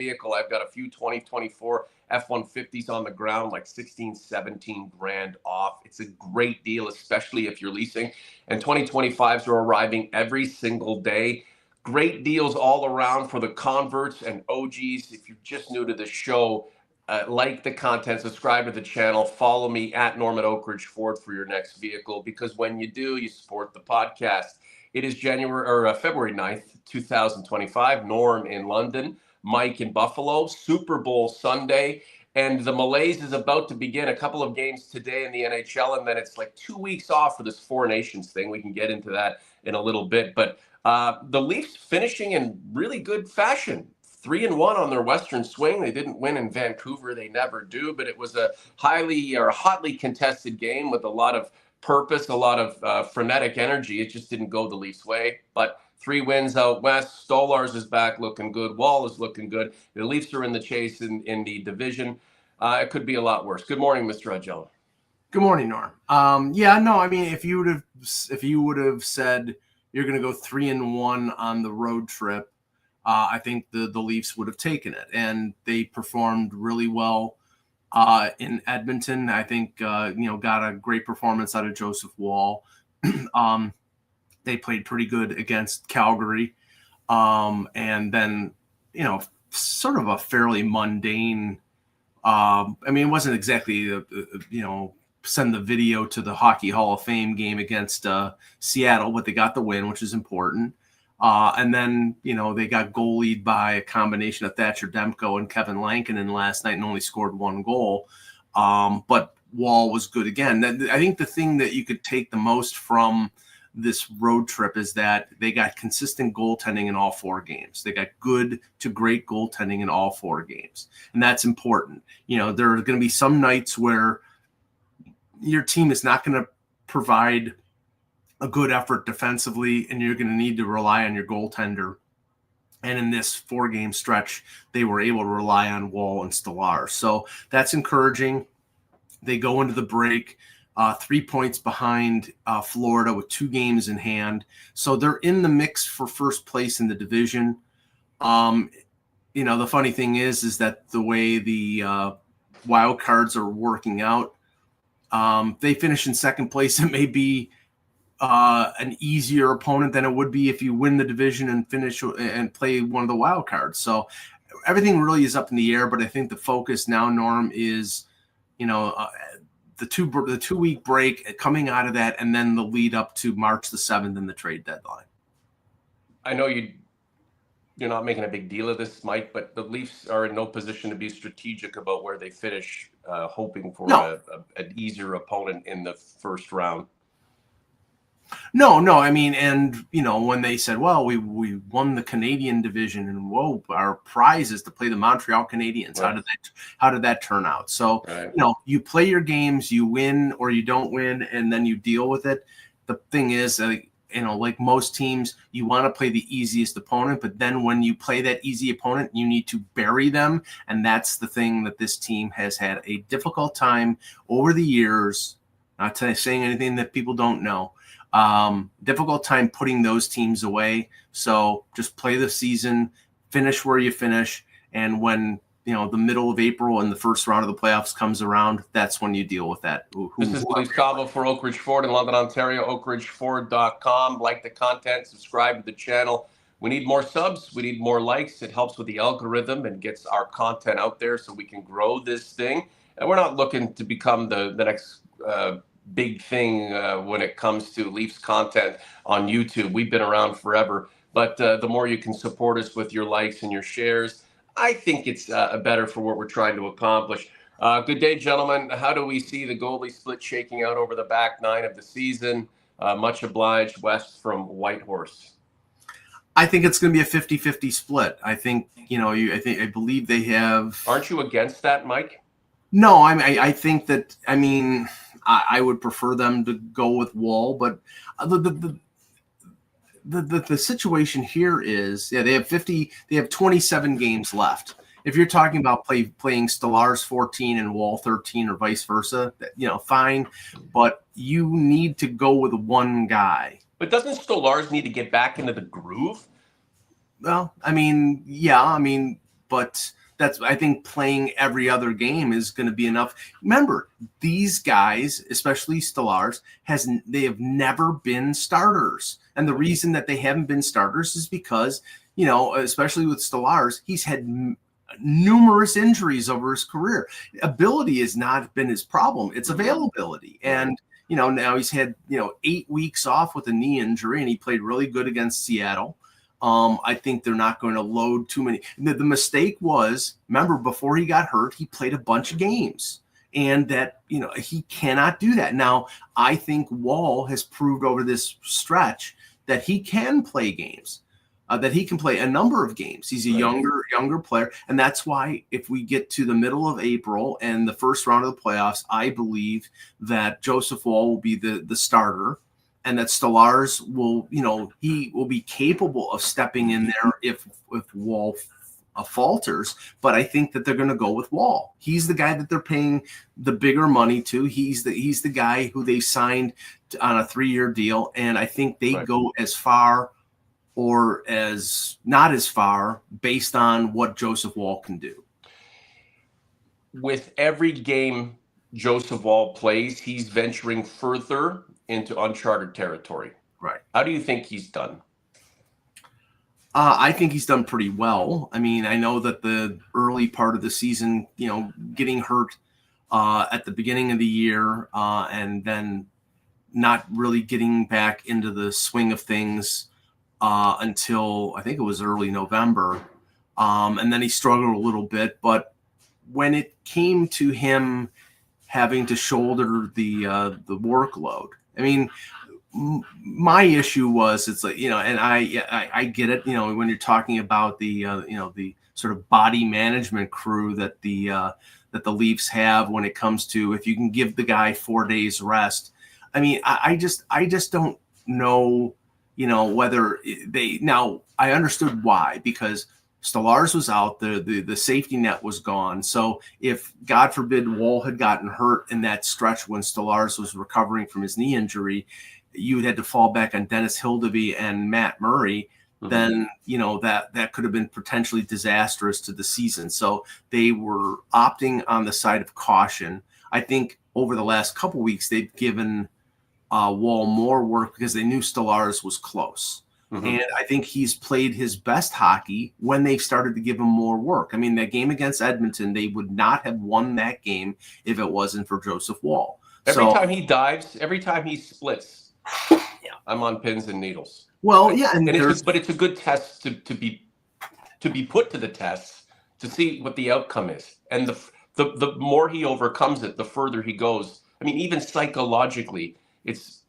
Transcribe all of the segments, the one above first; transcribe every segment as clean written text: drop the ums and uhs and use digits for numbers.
vehicle. I've got a few 2024 F-150s on the ground, like 16, 17 grand off. It's a great deal, especially if you're leasing. And 2025s are arriving every single day. Great deals all around for the converts and OGs. If you're just new to the show, like the content, subscribe to the channel, follow me at Norman Oakridge Ford for your next vehicle, because when you do, you support the podcast. It is February 9th, 2025. Norm in London, Mike in Buffalo, Super Bowl Sunday, and the malaise is about to begin. A couple of games today in the NHL, and then it's like 2 weeks off for this Four Nations thing. We can get into that in a little bit, but the Leafs finishing in really good fashion. 3-1 on their Western swing. They didn't win in Vancouver. They never do, but it was a hotly contested game with a lot of purpose, a lot of frenetic energy. It just didn't go the Leafs' way. But 3 wins out west. Stolarz is back looking good. Wall is looking good. The Leafs are in the chase in the division. It could be a lot worse. Good morning, Mr. Augello. Good morning, Norm. If you would have said you're going to go 3-1 on the road trip, I think the Leafs would have taken it, and they performed really well in Edmonton. I think got a great performance out of Joseph Wall. They played pretty good against Calgary, and then sort of a fairly mundane. It wasn't exactly send the video to the Hockey Hall of Fame game against Seattle, but they got the win, which is important. And then, they got goalied by a combination of Thatcher Demko and Kevin Lankinen last night and only scored 1 goal. But Wall was good again. I think the thing that you could take the most from this road trip is that they got consistent goaltending in all 4 games. They got good to great goaltending in all 4 games. And that's important. There are going to be some nights where your team is not going to provide a good effort defensively, and you're going to need to rely on your goaltender. And in this 4-game stretch, they were able to rely on Wall and Stolarz. So that's encouraging. They go into the break 3 points behind Florida with 2 games in hand. So they're in the mix for first place in the division. The funny thing is that the way the wild cards are working out, they finish in second place. It may be an easier opponent than it would be if you win the division and finish and play one of the wild cards. So everything really is up in the air, but I think the focus now, Norm, is, the 2-week break coming out of that, and then the lead up to March the 7th and the trade deadline. I know you're not making a big deal of this, Mike, but the Leafs are in no position to be strategic about where they finish, hoping for an easier opponent in the first round. No. When they said, well, we won the Canadian division, and whoa, our prize is to play the Montreal Canadiens. Right. How did that turn out? So, right. You play your games, you win or you don't win, and then you deal with it. The thing is, like most teams, you want to play the easiest opponent, but then when you play that easy opponent, you need to bury them. And that's the thing that this team has had a difficult time over the years. Not saying anything that people don't know. Difficult time putting those teams away. So just play the season, finish where you finish. And when, the middle of April and the first round of the playoffs comes around, that's when you deal with that. This is Leafs Convo for Oakridge Ford in London, Ontario, oakridgeford.com. Like the content, subscribe to the channel. We need more subs. We need more likes. It helps with the algorithm and gets our content out there so we can grow this thing. And we're not looking to become the next big thing when it comes to Leafs content on YouTube. We've been around forever, but the more you can support us with your likes and your shares, I think it's better for what we're trying to accomplish. Good day, gentlemen. How do we see the goalie split shaking out over the back 9 of the season? Much obliged, West from Whitehorse. I think it's going to be a 50-50 split. I think, I believe they have. Aren't you against that, Mike? No, I think that, I would prefer them to go with Wall, but the situation here is, they have 27 games left. If you're talking about playing Stolarz 14 and Wall 13 or vice versa, fine, but you need to go with one guy. But doesn't Stolarz need to get back into the groove? Well, but I think playing every other game is going to be enough. Remember, these guys, especially Stolarz, they have never been starters. And the reason that they haven't been starters is because, especially with Stolarz, he's had numerous injuries over his career. Ability has not been his problem. It's availability. And, now he's had, 8 weeks off with a knee injury, and he played really good against Seattle. I think they're not going to load too many. The mistake was, remember, before he got hurt, he played a bunch of games, and that, he cannot do that. Now, I think Wall has proved over this stretch that he can play games, that he can play a number of games. He's a younger player. And that's why if we get to the middle of April and the first round of the playoffs, I believe that Joseph Wall will be the starter. And that Stolarz will, he will be capable of stepping in there if Wall falters. But I think that they're going to go with Wall. He's the guy that they're paying the bigger money to. He's the guy who they signed on a 3-year deal. And I think they go as far or as not as far based on what Joseph Wall can do. With every game Joseph Wall plays, he's venturing further into uncharted territory. Right. How do you think he's done? I think he's done pretty well. I mean, I know that the early part of the season, getting hurt at the beginning of the year and then not really getting back into the swing of things until I think it was early November. And then he struggled a little bit. But when it came to him having to shoulder the workload, I mean, my issue was it's like, and I get it, when you're talking about the the sort of body management crew that the Leafs have when it comes to if you can give the guy 4 days rest. I mean, I just don't know, whether now I understood why, because Stolarz was out, the safety net was gone. So if, God forbid, Wall had gotten hurt in that stretch when Stolarz was recovering from his knee injury, you would have to fall back on Dennis Hildeby and Matt Murray. Then, that could have been potentially disastrous to the season. So they were opting on the side of caution. I think over the last couple of weeks, they've given Wall more work because they knew Stolarz was close. And I think he's played his best hockey when they started to give him more work. I mean, that game against Edmonton, they would not have won that game if it wasn't for Joseph Wall. Every time he dives, every time he splits, I'm on pins and needles. Well, yeah, but it's a good test to be put to the test to see what the outcome is. And the more he overcomes it, the further he goes. I mean, even psychologically, it's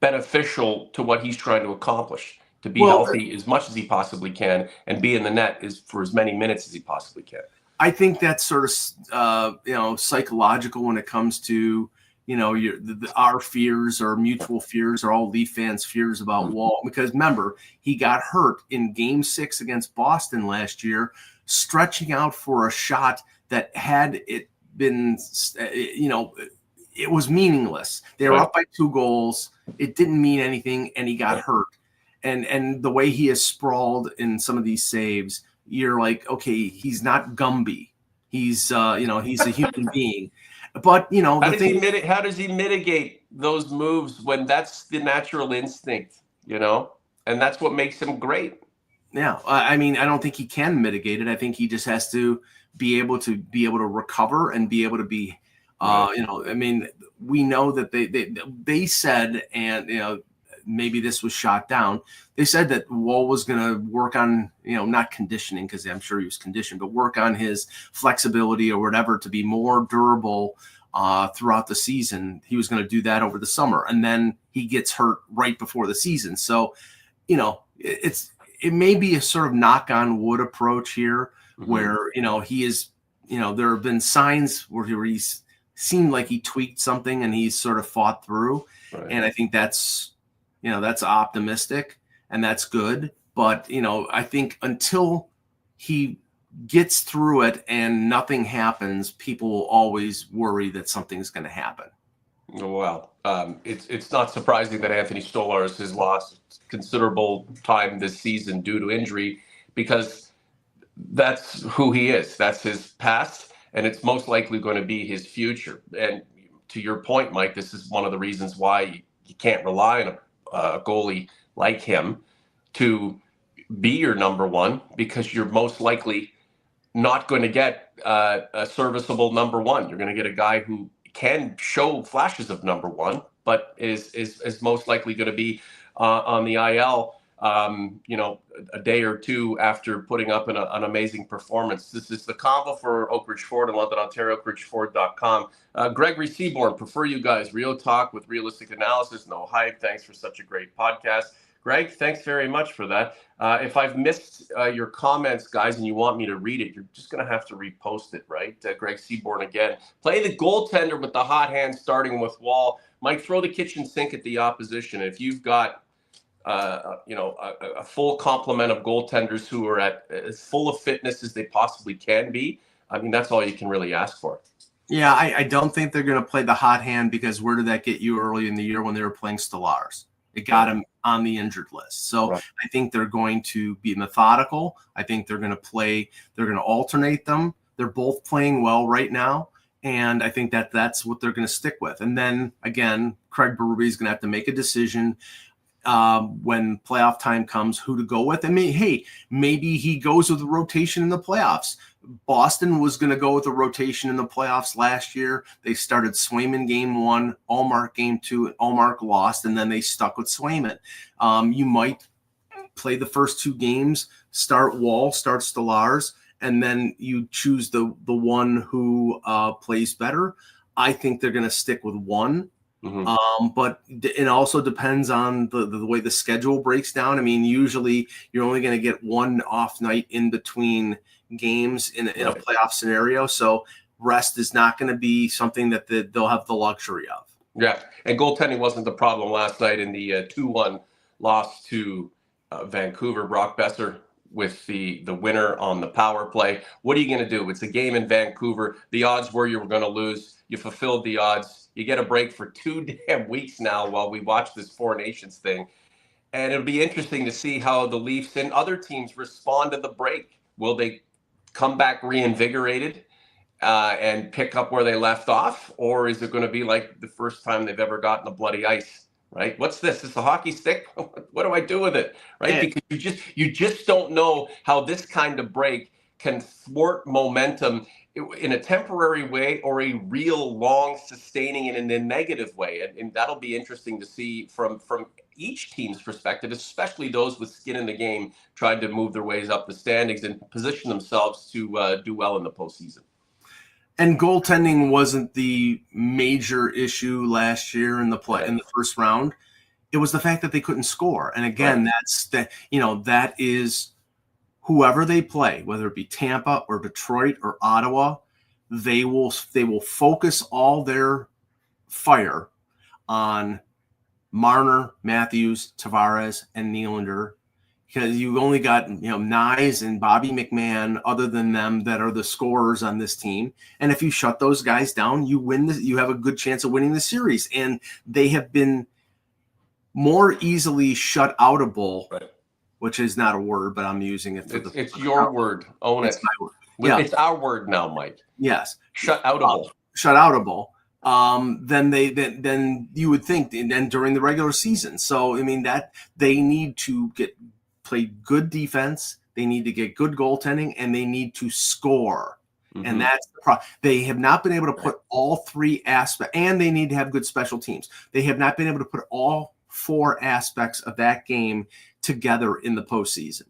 beneficial to what he's trying to accomplish. To be healthy as much as he possibly can and be in the net is for as many minutes as he possibly can. I think that's sort of, psychological when it comes to, our fears or mutual fears or all Leaf fans' fears about Wall. Because remember, he got hurt in Game 6 against Boston last year, stretching out for a shot that had it been, it was meaningless. They were up by 2 goals. It didn't mean anything, and he got hurt. And the way he is sprawled in some of these saves, you're like, okay, he's not Gumby. He's, he's a human being. But, how does he mitigate those moves when that's the natural instinct, and that's what makes him great? Yeah. I mean, I don't think he can mitigate it. I think he just has to be able to recover and be able to be, I mean, we know that they said, and, maybe this was shot down. They said that Wall was going to work on, not conditioning, because I'm sure he was conditioned, but work on his flexibility or whatever to be more durable throughout the season. He was going to do that over the summer. And then he gets hurt right before the season. So, it may be a sort of knock on wood approach here where, he is, there have been signs where he's seemed like he tweaked something and he's sort of fought through. Right. And I think that's optimistic and that's good. But, I think until he gets through it and nothing happens, people will always worry that something's going to happen. Well, it's not surprising that Anthony Stolarz has lost considerable time this season due to injury, because that's who he is. That's his past, and it's most likely going to be his future. And to your point, Mike, this is one of the reasons why you can't rely on a goalie like him to be your number one, because you're most likely not going to get a serviceable number one. You're going to get a guy who can show flashes of number one, but is most likely going to be on the IL, a day or two after putting up an amazing performance. This is the Convo for Oak Ridge Ford in London, Ontario, oakridgeford.com. Gregory Seaborn, prefer you guys. Real talk with realistic analysis, no hype. Thanks for such a great podcast. Greg, thanks very much for that. If I've missed your comments, guys, and you want me to read it, you're just going to have to repost it, right? Greg Seaborn again. Play the goaltender with the hot hand, starting with Wall. Mike, throw the kitchen sink at the opposition. If you've got a full complement of goaltenders who are at as full of fitness as they possibly can be, I mean, that's all you can really ask for. Yeah, I don't think they're going to play the hot hand, because where did that get you early in the year when they were playing Stellaris? It got him on the injured list. So right. I think they're going to be methodical. I think they're going to alternate them. They're both playing well right now. And I think that's what they're going to stick with. And then again, Craig Berube is going to have to make a decision when playoff time comes, who to go with. And maybe he goes with a rotation in the playoffs. Boston was going to go with a rotation in the playoffs last year. They started Swayman game 1, Allmark game 2, and Allmark lost, and then they stuck with Swayman. You might play the first 2 games, start Wall, start Stellaris, and then you choose the one who plays better. I think they're going to stick with one. Mm-hmm. But it also depends on the way the schedule breaks down. I mean, usually you're only going to get one off night in between games in a playoff scenario. So rest is not going to be something that they'll have the luxury of. Yeah. And goaltending wasn't the problem last night in the 2-1 loss to Vancouver. Brock Besser with the winner on the power play. What are you going to do? It's a game in Vancouver. The odds were you were going to lose. You fulfilled the odds. You get a break for 2 damn weeks now while we watch this Four Nations thing. And it'll be interesting to see how the Leafs and other teams respond to the break. Will they come back reinvigorated and pick up where they left off? Or is it going to be like the first time they've ever gotten a bloody ice, right? What's this? It's a hockey stick? What do I do with it, right? Yeah. Because you just don't know how this kind of break can thwart momentum in a temporary way or a real long sustaining it in a negative way. And that'll be interesting to see from each team's perspective, especially those with skin in the game, trying to move their ways up the standings and position themselves to do well in the postseason. And goaltending wasn't the major issue last year in the first round. It was the fact that they couldn't score. And again, that is whoever they play, whether it be Tampa or Detroit or Ottawa, they will focus all their fire on Marner, Matthews, Tavares, and Nylander, because you've only got Nyes and Bobby McMahon, other than them, that are the scorers on this team. And if you shut those guys down, you win this. You have a good chance of winning the series. And they have been more easily shut outable. Right. Which is not a word, but I'm using it for it's your word. Own it. It's my word. Yeah. It's our word now, Mike. Yes. Shut outable. Shut outable. Then you would think, and then during the regular season. So I mean that they need to play good defense. They need to get good goaltending, and they need to score. Mm-hmm. And that's the problem. They have not been able to put all 3 aspects, and they need to have good special teams. They have not been able to put all 4 aspects of that game together in the postseason.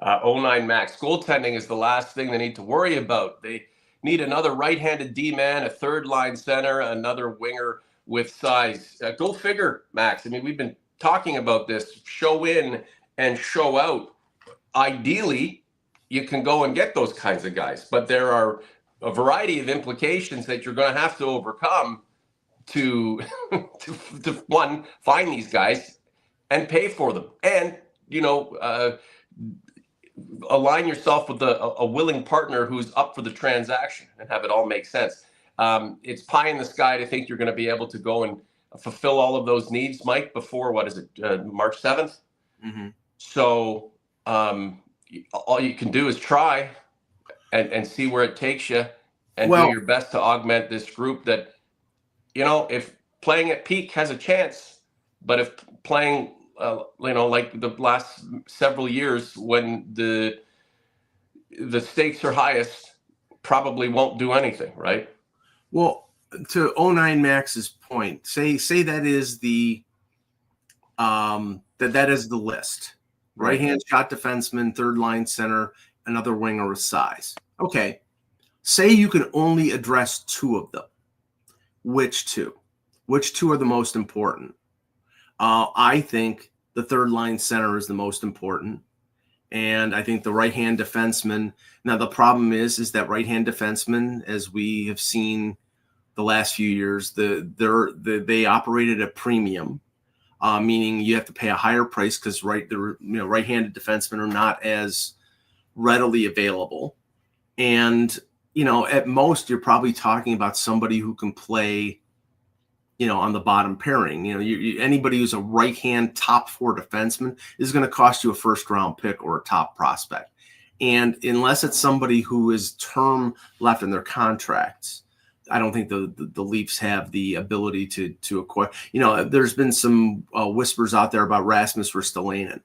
09 Max. Goaltending is the last thing they need to worry about. They need another right-handed D-man, a third-line center, another winger with size. Go figure, Max. I mean, we've been talking about this. Show in and show out. Ideally, you can go and get those kinds of guys, but there are a variety of implications that you're going to have to overcome to one, find these guys and pay for them. And align yourself with a willing partner who's up for the transaction and have it all make sense. It's pie in the sky to think you're going to be able to go and fulfill all of those needs, Mike, before, March 7th? Mm-hmm. So all you can do is try. and see where it takes you, and do Well, your best to augment this group that, if playing at peak has a chance, but if playing, like the last several years when the stakes are highest, probably won't do anything, right? well, to '09 Max's point, say that is the that is the list. Right hand shot defenseman, third line center, another winger with size. Okay. Say you can only address two of them. Which two? Which two are the most important? I think the third line center is the most important. And I think the right-hand defenseman. Now, the problem is that right-hand defenseman, as we have seen the last few years, they operated at premium, meaning you have to pay a higher price because right-handed defensemen are not as readily available. And at most, you're probably talking about somebody who can play, on the bottom pairing. Anybody who's a right-hand top four defenseman is going to cost you a first-round pick or a top prospect. And unless it's somebody who is term left in their contracts, I don't think the Leafs have the ability to acquire. There's been some whispers out there about Rasmus Ristolainen.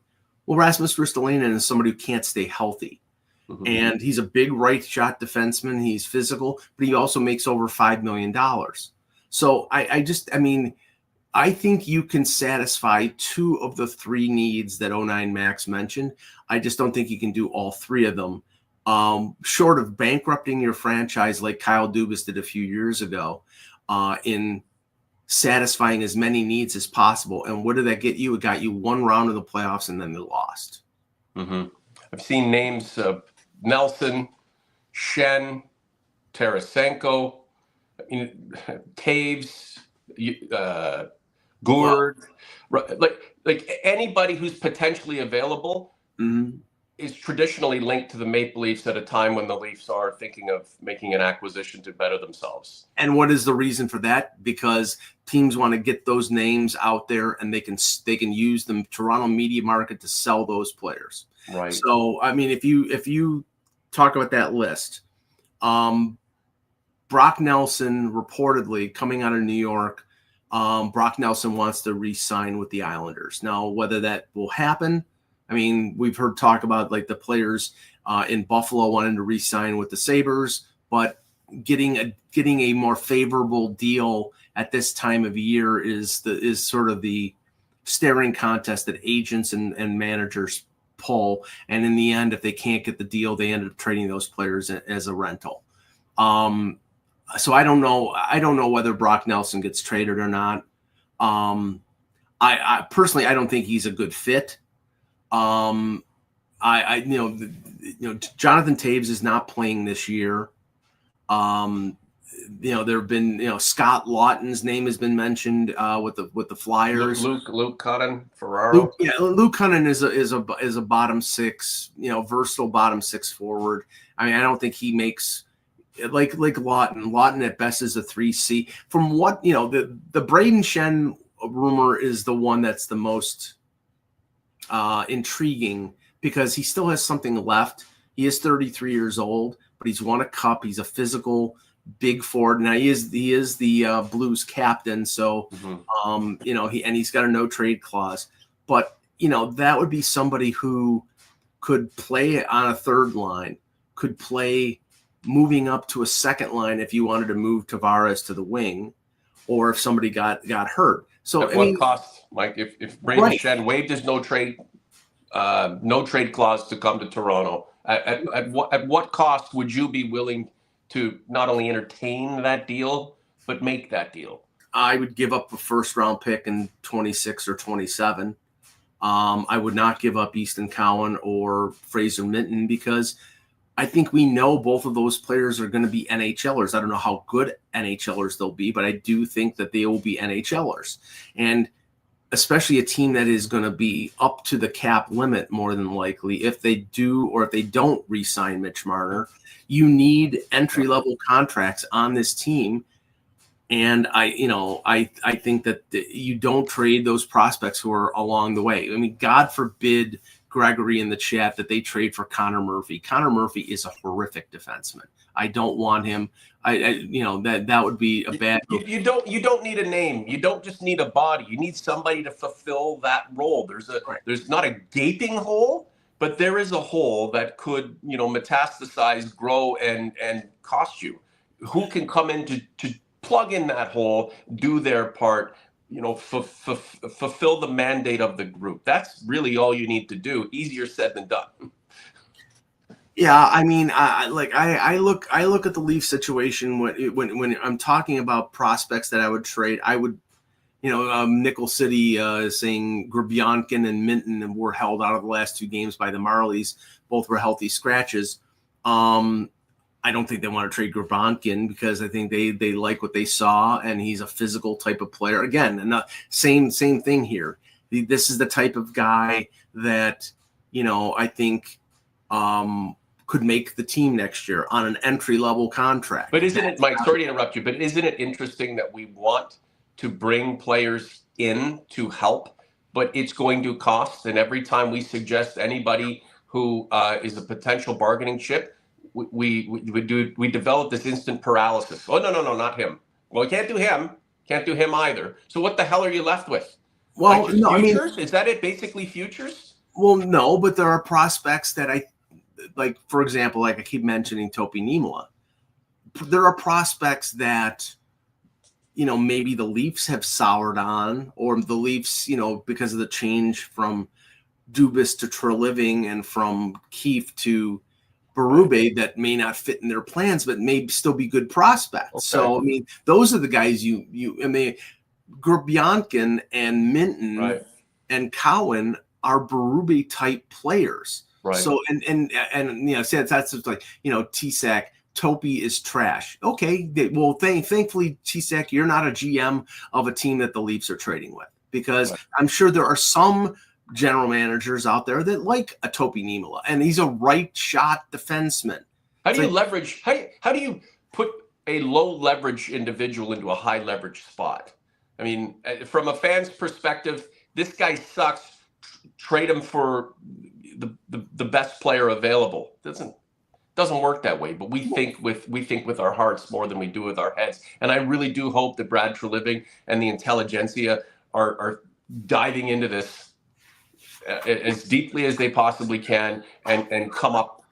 Well, Rasmus Ristolainen is somebody who can't stay healthy. Mm-hmm. And he's a big right shot defenseman. He's physical, but he also makes over $5 million. So I think you can satisfy two of the three needs that '09 Max mentioned. I just don't think you can do all three of them. Short of bankrupting your franchise like Kyle Dubas did a few years ago, in satisfying as many needs as possible. And what did that get you? It got you one round of the playoffs, and then they lost. Mm-hmm. I've seen names of Nelson, Schenn, Tarasenko, Taves, Gourde, like anybody who's potentially available. Mm-hmm. Is traditionally linked to the Maple Leafs at a time when the Leafs are thinking of making an acquisition to better themselves. And what is the reason for that? Because teams want to get those names out there, and they can use the Toronto media market to sell those players. Right. So, if you talk about that list, Brock Nelson reportedly coming out of New York, Brock Nelson wants to re-sign with the Islanders. Now, whether that will happen, we've heard talk about like the players in Buffalo wanting to re-sign with the Sabres, but getting a more favorable deal at this time of year is sort of the staring contest that agents and managers pull. And in the end, if they can't get the deal, they end up trading those players as a rental. So I don't know whether Brock Nelson gets traded or not. I personally, I don't think he's a good fit. Jonathan Taves is not playing this year. There have been, Scott Lawton's name has been mentioned with the Flyers. Luke Cunnin, Ferraro. Luke Cunnin is a bottom six, versatile bottom six forward. I don't think he makes like Lawton. Lawton at best is a 3C. From what the Braden Schenn rumor is the one that's the most intriguing, because he still has something left. He is 33 years old, but he's won a cup. He's a physical big forward. Now he is the Blues captain. So, he's got a no trade clause, but that would be somebody who could play on a third line, could play moving up to a second line if you wanted to move Tavares to the wing, or if somebody got hurt. So at what cost, Mike? If Braden Schenn waived his no trade clause to come to Toronto, at what cost would you be willing to not only entertain that deal but make that deal? I would give up a first round pick in 26 or 27. I would not give up Easton Cowan or Fraser Minton, because I think we know both of those players are going to be NHLers. I don't know how good NHLers they'll be, but I do think that they will be NHLers. And especially a team that is going to be up to the cap limit more than likely, if they do or if they don't re-sign Mitch Marner, you need entry-level contracts on this team. And I think that you don't trade those prospects who are along the way. God forbid Gregory in the chat that they trade for Connor Murphy. Connor Murphy is a horrific defenseman. I don't want him. That would be a bad. You don't need a name. You don't just need a body. You need somebody to fulfill that role. There's not a gaping hole, but there is a hole that could metastasize, grow, and cost you. Who can come in to plug in that hole, do their part, fulfill the mandate of the group. That's really all you need to do. Easier said than done. Yeah, I mean, I look at the Leaf situation when I'm talking about prospects that I would trade. I would, Nickel City is saying Grabyankin and Minton were held out of the last 2 games by the Marlies. Both were healthy scratches. I don't think they want to trade Grabyankin because I think they like what they saw, and he's a physical type of player. Again, and same thing here. This is the type of guy that I think could make the team next year on an entry-level contract. But isn't it, Mike, sorry to interrupt you, but isn't it interesting that we want to bring players in to help, but it's going to cost? And every time we suggest anybody who is a potential bargaining chip, we develop this instant paralysis. Oh, no, not him. Well, we can't do him. Can't do him either. So what the hell are you left with? Well, no, futures? Is that it, basically futures? Well, no, but there are prospects that like, for example, like I keep mentioning Topi Niemela. There are prospects that, maybe the Leafs have soured on, or the Leafs, because of the change from Dubas to Treliving and from Keefe to Berube that may not fit in their plans, but may still be good prospects. Okay. So, I mean, those are the guys Grabyankin and Minton and Cowan are Berube type players. Right. So and that's just like Tisak, Topi is trash. Okay, thankfully Tisak, you're not a GM of a team that the Leafs are trading with, because I'm sure there are some general managers out there that like a Topi Niemela, and he's a right shot defenseman. How do you leverage? How do you put a low leverage individual into a high leverage spot? I mean, from a fan's perspective, this guy sucks. Trade him for the best player available. Doesn't work that way. But we think with our hearts more than we do with our heads. And I really do hope that Brad Treliving and the intelligentsia are diving into this as deeply as they possibly can, and come up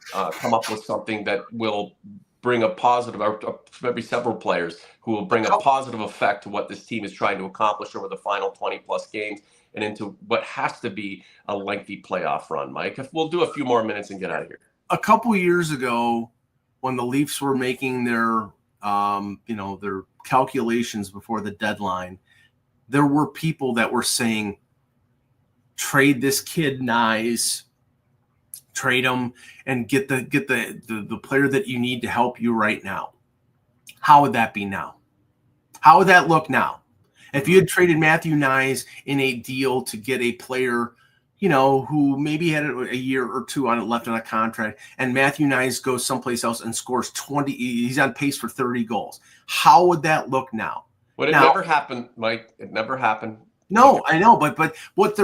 with something that will bring a positive, or maybe several players who will bring a positive effect to what this team is trying to accomplish over the final 20 plus games and into what has to be a lengthy playoff run. Mike, if we'll do a few more minutes and get out of here. A couple years ago, when the Leafs were making their calculations before the deadline, there were people that were saying, trade this kid Nyes, trade him, and get the player that you need to help you right now. How would that be now? How would that look now? If you had traded Matthew Nyes in a deal to get a player, who maybe had a year or two on it left on a contract, and Matthew Nyes goes someplace else and scores 20, he's on pace for 30 goals. How would that look now? Never happened, Mike. It never happened. No, I know, but what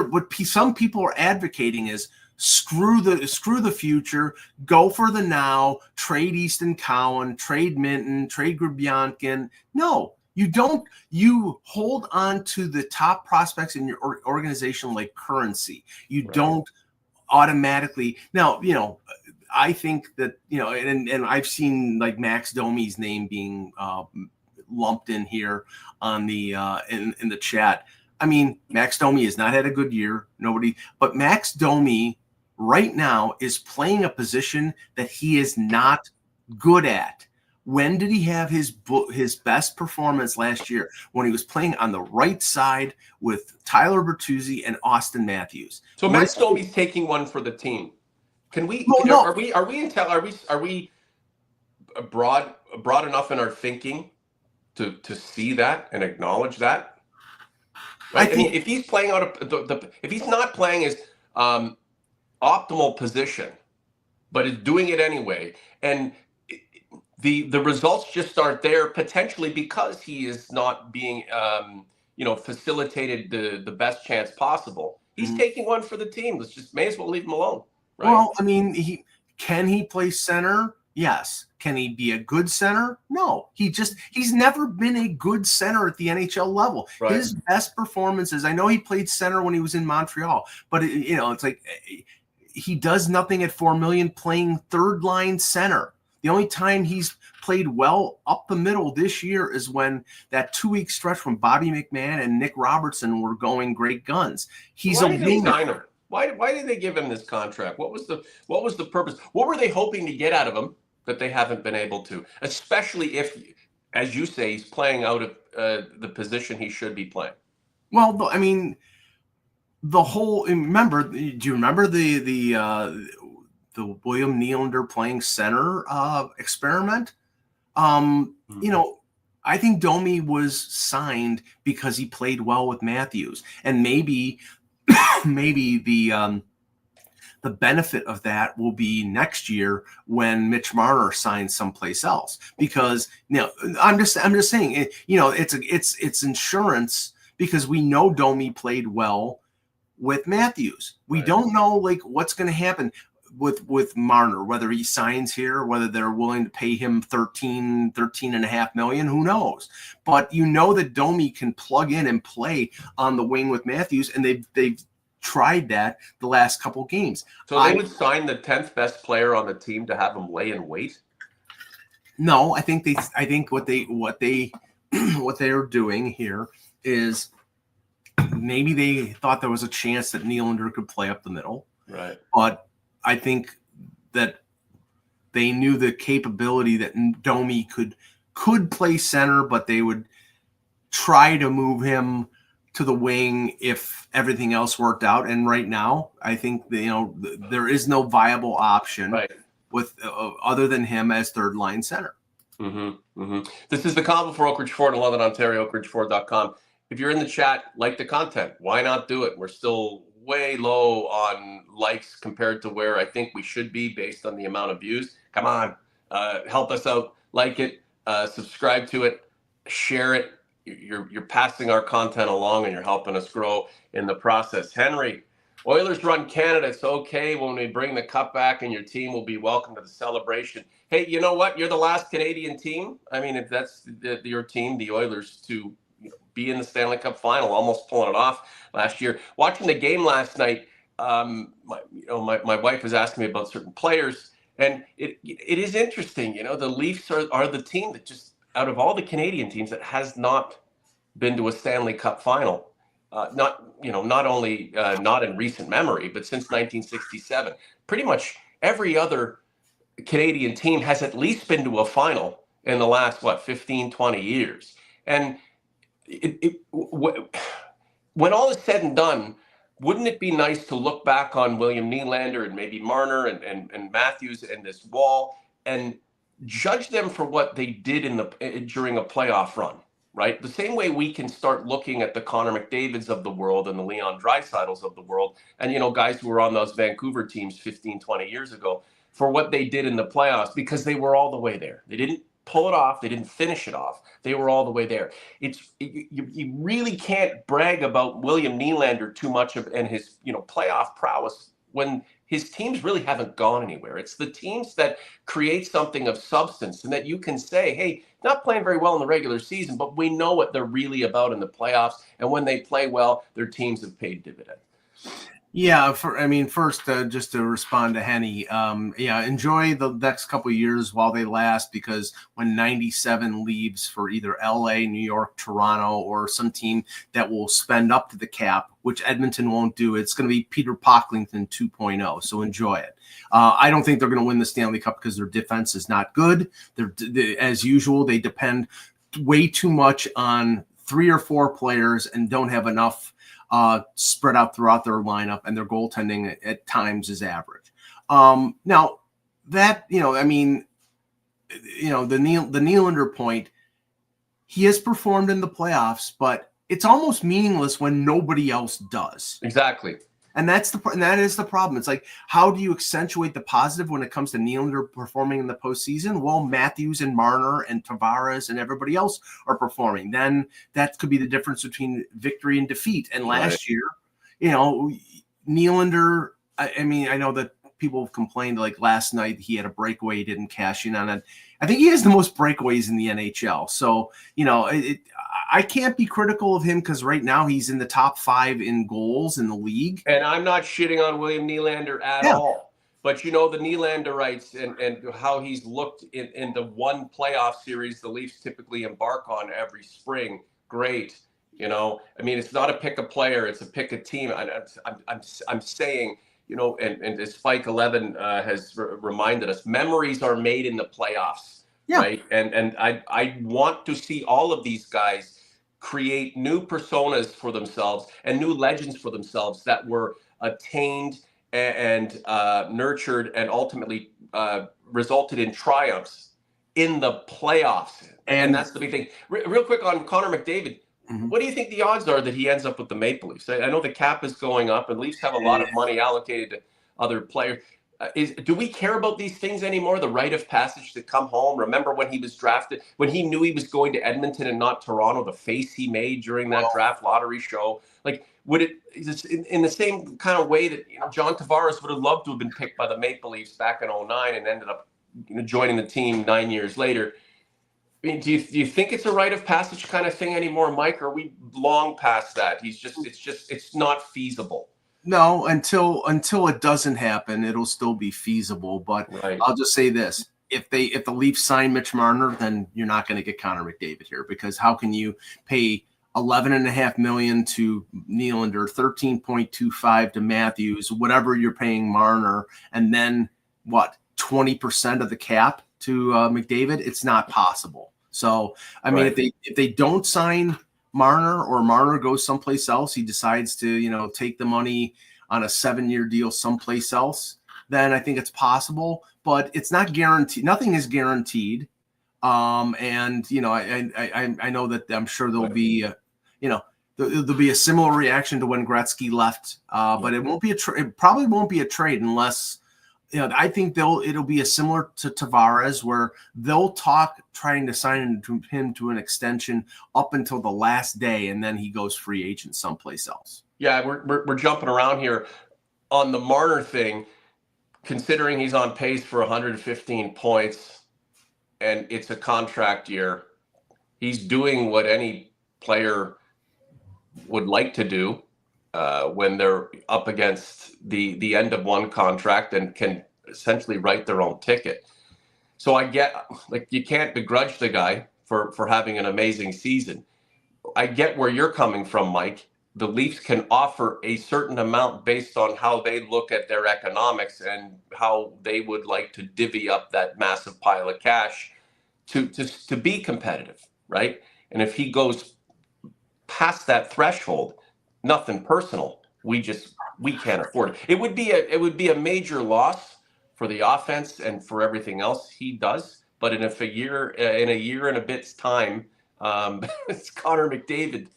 some people are advocating is screw the future, go for the now, trade Easton Cowan, trade Minton, trade Grabyankin. No. You don't. You hold on to the top prospects in your organization like currency. You don't automatically. Now, I think that and I've seen like Max Domi's name being lumped in here on the in the chat. I mean, Max Domi has not had a good year. But Max Domi right now is playing a position that he is not good at. When did he have his best performance last year? When he was playing on the right side with Tyler Bertuzzi and Austin Matthews. So Max Domi's taking one for the team. Can we? No. Are we broad enough in our thinking to see that and acknowledge that? Right? I mean, if he's playing if he's not playing his optimal position, but is doing it anyway, and the results just aren't there, potentially because he is not being facilitated the best chance possible. He's taking one for the team. Let's just may as well leave him alone. Right? Well, I mean, can he play center? Yes. Can he be a good center? No. He's never been a good center at the NHL level. Right. His best performances, I know he played center when he was in Montreal, but it's like he does nothing at $4 million playing third line center. The only time he's played well up the middle this year is when that 2-week stretch when Bobby McMahon and Nick Robertson were going great guns. He's Why did they sign him? Why did they give him this contract? What was the purpose? What were they hoping to get out of him that they haven't been able to? Especially if, as you say, he's playing out of the position he should be playing. Well, I mean, do you remember the William Nylander playing center experiment? I think Domi was signed because he played well with Matthews, and maybe the benefit of that will be next year when Mitch Marner signs someplace else. Because I'm just saying, it's insurance, because we know Domi played well with Matthews. We don't know what's going to happen with Marner, whether he signs here, whether they're willing to pay him $13.5 million, who knows? But that Domi can plug in and play on the wing with Matthews, and they've tried that the last couple games. So they would sign the 10th best player on the team to have him lay in wait? No, I think what they are doing here is maybe they thought there was a chance that Nylander could play up the middle. Right. But I think that they knew the capability that Domi could play center, but they would try to move him to the wing if everything else worked out. And right now, I think there is no viable option with other than him as third line center. Mm-hmm. Mm-hmm. This is the Convo for Oak Ridge Ford in London, Ontario, oakridgeford.com. If you're in the chat, like the content. Why not do it? We're still way low on likes compared to where I think we should be based on the amount of views. Come on, help us out. Like it, subscribe to it, share it. You're passing our content along, and you're helping us grow in the process. Henry, Oilers run Canada. It's okay when we bring the cup back, and your team will be welcome to the celebration. Hey, you know what? You're the last Canadian team. I mean, if that's your team, the Oilers, to be in the Stanley Cup final, almost pulling it off last year. Watching the game last night, my wife was asking me about certain players, and it is interesting. The Leafs are the team that just, out of all the Canadian teams, that has not been to a Stanley Cup final. Not only not in recent memory, but since 1967. Pretty much every other Canadian team has at least been to a final in the last 15, 20 years. And when all is said and done, wouldn't it be nice to look back on William Nylander and maybe Marner and Matthews and this Wall and judge them for what they did during a playoff run, right? The same way we can start looking at the Connor McDavids of the world and the Leon Draisaitl's of the world, and guys who were on those Vancouver teams 15, 20 years ago, for what they did in the playoffs, because they were all the way there. They didn't pull it off. They didn't finish it off. They were all the way there. You really can't brag about William Nylander too much and his playoff prowess when his teams really haven't gone anywhere. It's the teams that create something of substance and that you can say, hey, not playing very well in the regular season, but we know what they're really about in the playoffs. And when they play well, their teams have paid dividends. Yeah, first, just to respond to Henny, enjoy the next couple of years while they last, because when 97 leaves for either LA, New York, Toronto, or some team that will spend up to the cap, which Edmonton won't do, it's going to be Peter Pocklington 2.0. So enjoy it. I don't think they're going to win the Stanley Cup because their defense is not good. As usual, they depend way too much on 3 or 4 players and don't have enough spread out throughout their lineup, and their goaltending at times is average. Now that, the Nylander point, he has performed in the playoffs, but it's almost meaningless when nobody else does. Exactly. And that is the problem. It's like, how do you accentuate the positive when it comes to Nylander performing in the postseason? Well, Matthews and Marner and Tavares and everybody else are performing. Then that could be the difference between victory and defeat. And last year, Nylander, I mean, I know that people have complained like last night he had a breakaway, he didn't cash in on it. I think he has the most breakaways in the NHL. So, I can't be critical of him because right now he's in the top 5 in goals in the league. And I'm not shitting on William Nylander at all. But the Nylanderites and how he's looked in the one playoff series the Leafs typically embark on every spring. Great. I mean, it's not a pick a player, it's a pick a team. I'm saying, and as Spike 11 has reminded us, memories are made in the playoffs, right? And I want to see all of these guys create new personas for themselves and new legends for themselves that were attained and nurtured and ultimately resulted in triumphs in the playoffs. And that's the big thing. Real quick on Connor McDavid. Mm-hmm. What do you think the odds are that he ends up with the Maple Leafs? I know the cap is going up and Leafs have a lot of money allocated to other players. Do we care about these things anymore? The rite of passage to come home? Remember when he was drafted, when he knew he was going to Edmonton and not Toronto, the face he made during that draft lottery show? Like, would it in the same kind of way that John Tavares would have loved to have been picked by the Maple Leafs back in 2009 and ended up joining the team 9 years later? I mean, do you think it's a rite of passage kind of thing anymore, Mike? Or are we long past that? It's not feasible. No, until it doesn't happen, it'll still be feasible. But right. I'll just say this: if the Leafs sign Mitch Marner, then you're not going to get Connor McDavid here, because how can you pay $11.5 million to Nylander, 13.25 to Matthews, whatever you're paying Marner, and then 20% of the cap to McDavid? It's not possible. So I mean, if they don't sign Marner, or Marner goes someplace else, he decides to take the money on a 7-year deal someplace else, then I think it's possible, but it's not guaranteed. Nothing is guaranteed. And I know that I'm sure there'll be there'll be a similar reaction to when Gretzky left, but it won't be it probably won't be a trade unless I think it'll be a similar to Tavares, where they'll talk trying to sign him to an extension up until the last day, and then he goes free agent someplace else. Yeah, we're jumping around here on the Marner thing, considering he's on pace for 115 points, and it's a contract year. He's doing what any player would like to do when they're up against the end of one contract and can essentially write their own ticket. So I get, you can't begrudge the guy for having an amazing season. I get where you're coming from, Mike. The Leafs can offer a certain amount based on how they look at their economics and how they would like to divvy up that massive pile of cash to be competitive, right? And if he goes past that threshold, nothing personal, we can't afford it. It would be a major loss for the offense and for everything else he does. But in a year and a bit's time, it's Connor McDavid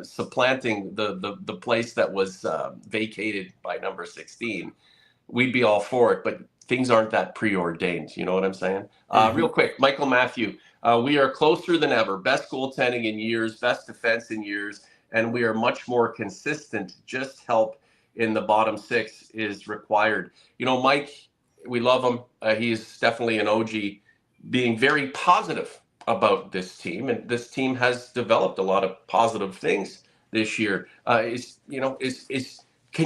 supplanting the place that was vacated by number 16. We'd be all for it, but things aren't that preordained. You know what I'm saying? Real quick, Michael Matthew, we are closer than ever. Best goaltending in years, best defense in years, and we are much more consistent. Just help in the bottom 6 is required. Mike, we love him. He is definitely an OG, being very positive about this team, and this team has developed a lot of positive things this year. Can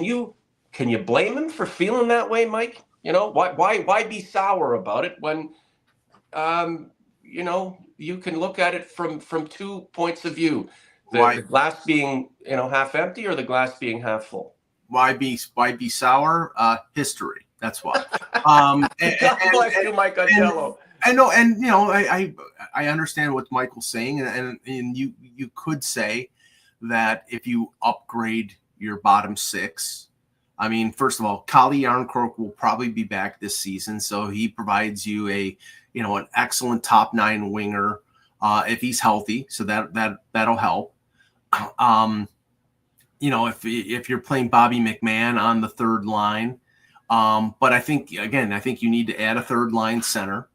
you blame him for feeling that way, Mike? Why be sour about it when you can look at it from 2 points of view, the glass being half empty or the glass being half full? Why be sour? History. That's why. God bless you, Mike Augello. I know, and I understand what Michael's saying, and you could say that if you upgrade your bottom 6, I mean, first of all, Calle Jarnkrok will probably be back this season, so he provides you an excellent top 9 winger if he's healthy, so that'll help. If you're playing Bobby McMahon on the third line, but I think you need to add a third line center.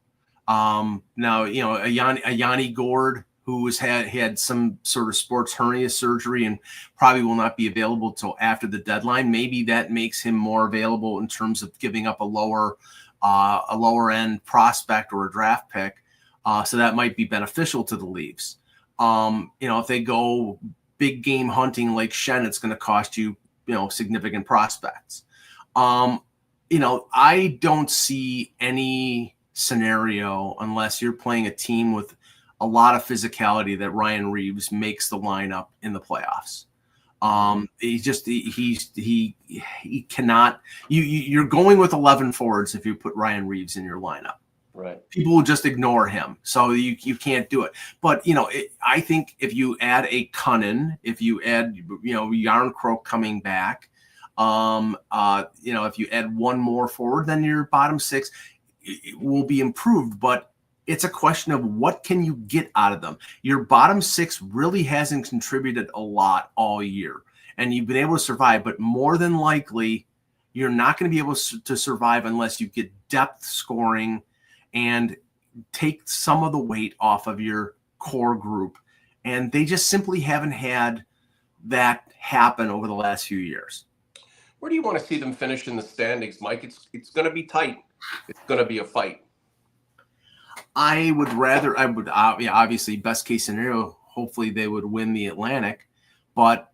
Now, a Yanni Gourde who had some sort of sports hernia surgery and probably will not be available till after the deadline. Maybe that makes him more available in terms of giving up a lower end prospect or a draft pick. So that might be beneficial to the Leafs. If they go big game hunting like Schenn, it's going to cost you, significant prospects. I don't see any scenario unless you're playing a team with a lot of physicality that Ryan Reaves makes the lineup in the playoffs. He cannot. You're going with 11 forwards if you put Ryan Reaves in your lineup. Right. People will just ignore him, so you can't do it. But I think if you add a Cunnin, if you add Yarncroke coming back, if you add one more forward, then your bottom six will be improved. But it's a question of what can you get out of them. Your bottom six really hasn't contributed a lot all year, and you've been able to survive. But more than likely, you're not going to be able to survive unless you get depth scoring and take some of the weight off of your core group. And they just simply haven't had that happen over the last few years. Where do you want to see them finish in the standings, Mike? It's going to be tight. It's going to be a fight. Obviously, best case scenario, hopefully they would win the Atlantic. But,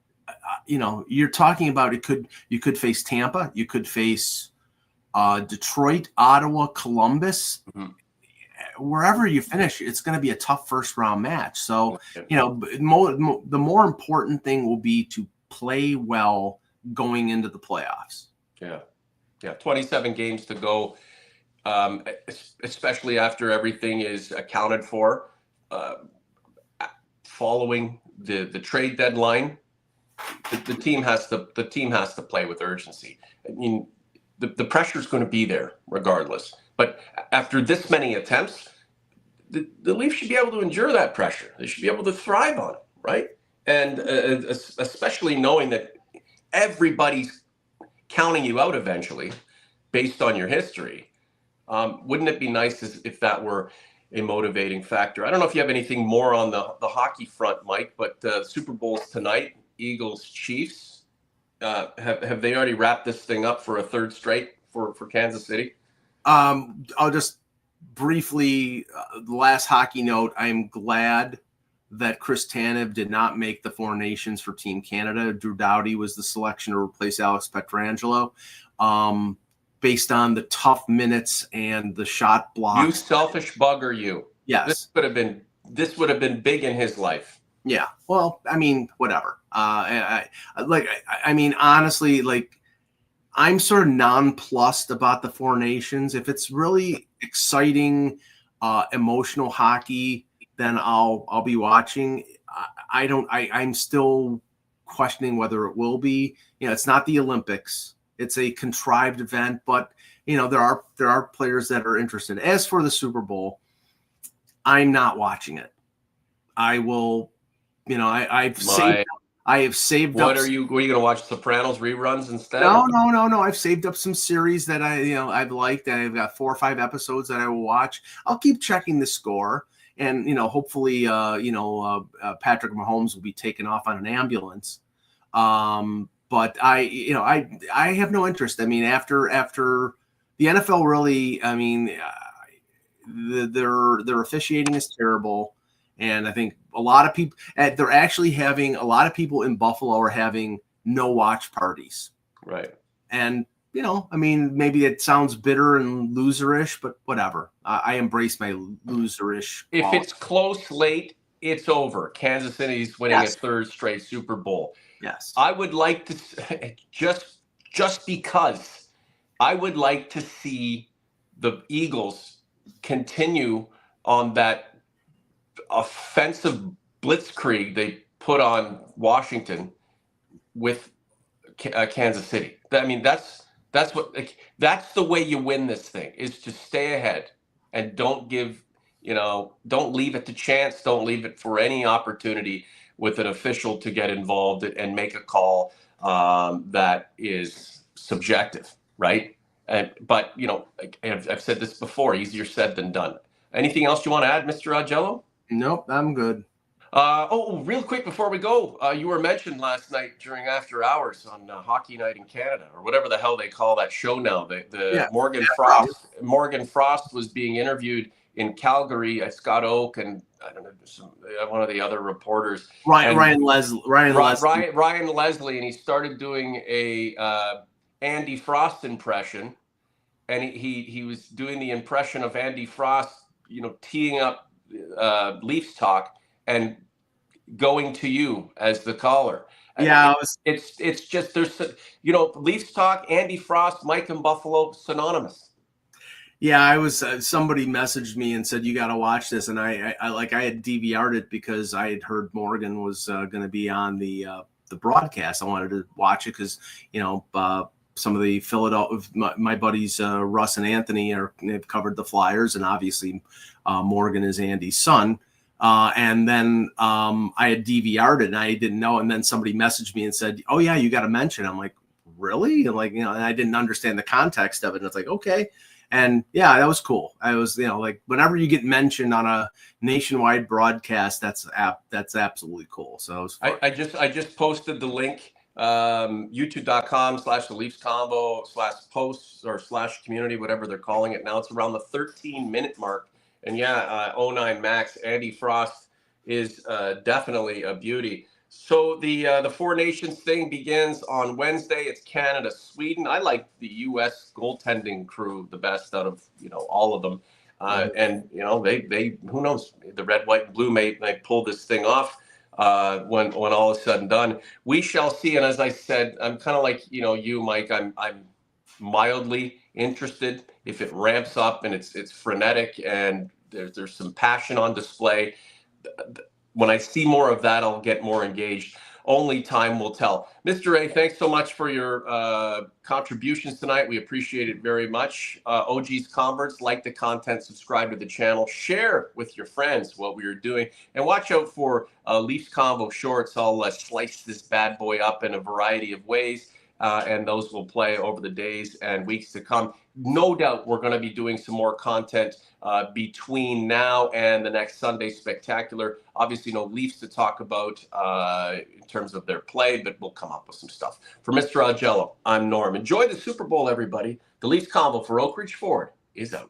you're talking about you could face Tampa. You could face Detroit, Ottawa, Columbus. Mm-hmm. Wherever you finish, it's going to be a tough first round match. So, the more important thing will be to play well going into the playoffs. Yeah. 27 games to go, especially after everything is accounted for. Following the trade deadline, the team has to play with urgency. I mean, the pressure is going to be there regardless. But after this many attempts, the Leafs should be able to endure that pressure. They should be able to thrive on it, right? And especially knowing that everybody's counting you out eventually based on your history. Wouldn't it be nice if that were a motivating factor? I don't know if you have anything more on the hockey front, Mike, but Super Bowl's tonight, Eagles, Chiefs. Have they already wrapped this thing up for a third straight for Kansas City? I'll just briefly, the last hockey note, I'm glad that Chris Tanev did not make the Four Nations for Team Canada. Drew Doughty was the selection to replace Alex Pietrangelo. Based on the tough minutes and the shot blocks. You selfish bugger, you. Yes. This would have been big in his life. Yeah. Well, I mean, whatever. Honestly, I'm sort of nonplussed about the Four Nations. If it's really exciting, emotional hockey, then I'll be watching. I'm still questioning whether it will be. It's not the Olympics. It's a contrived event, but there are players that are interested. As for the Super Bowl, I'm not watching it. I will, I have saved what up. Were you going to watch Sopranos reruns instead? No. I've saved up some series that I've liked. I've got 4 or 5 episodes that I will watch. I'll keep checking the score, and hopefully, Patrick Mahomes will be taken off on an ambulance. But I have no interest. I mean, after the NFL really, their officiating is terrible. And I think a lot of people, they're actually having a lot of people in Buffalo are having no watch parties. Right. And, maybe it sounds bitter and loserish, but whatever. I embrace my loserish. If it's close late, it's over. Kansas City's winning a third straight Super Bowl. Yes. I would like to just because I would like to see the Eagles continue on that offensive blitzkrieg they put on Washington with Kansas City. I mean, that's the way you win this thing, is to stay ahead and don't leave it to chance. Don't leave it for any opportunity with an official to get involved and make a call that is subjective, right? But I've said this before, easier said than done. Anything else you want to add, Mr. Augello? Nope, I'm good. Real quick before we go, you were mentioned last night during After Hours on Hockey Night in Canada, or whatever the hell they call that show now. The Yeah, Morgan yeah, Frost. Morgan Frost was being interviewed in Calgary at Scott Oak, and I don't know, one of the other reporters, and Ryan Leslie. Ryan Leslie, and he started doing a Andy Frost impression, and he was doing the impression of Andy Frost, teeing up Leafs talk and going to you as the caller. Yeah, It's just there's Leafs talk, Andy Frost, Mike and Buffalo, synonymous. Yeah, I was. Somebody messaged me and said you got to watch this, and I had DVR'd it because I had heard Morgan was going to be on the broadcast. I wanted to watch it because some of the Philadelphia, my buddies Russ and Anthony they've covered the Flyers, and obviously Morgan is Andy's son. And then I had DVR'd it, and I didn't know. And then somebody messaged me and said, "Oh yeah, you got to mention." I'm like, "Really?" And and I didn't understand the context of it. And it's like, okay. And yeah, that was cool. I was, whenever you get mentioned on a nationwide broadcast, that's absolutely cool. So it was fun. I just posted the link, youtube.com/the Leafs Convo /posts or /community, whatever they're calling it now. It's around the 13-minute mark. And yeah, 09 Max, Andy Frost is definitely a beauty. So the Four Nations thing begins on Wednesday. It's Canada, Sweden. I like the U.S. goaltending crew the best out of all of them, and they who knows, the red, white, and blue may pull this thing off when all is said and done. We shall see. And as I said, I'm kind of like you, Mike. I'm mildly interested if it ramps up and it's frenetic and there's some passion on display. When I see more of that, I'll get more engaged. Only time will tell. Mr. A, thanks so much for your contributions tonight. We appreciate it very much. OG's converts, like the content, subscribe to the channel, share with your friends what we are doing, and watch out for Leafs Convo shorts. I'll slice this bad boy up in a variety of ways, and those will play over the days and weeks to come. No doubt we're going to be doing some more content between now and the next Sunday Spectacular. Obviously, no Leafs to talk about in terms of their play, but we'll come up with some stuff. For Mr. Augello, I'm Norm. Enjoy the Super Bowl, everybody. The Leafs Convo for Oak Ridge Ford is out.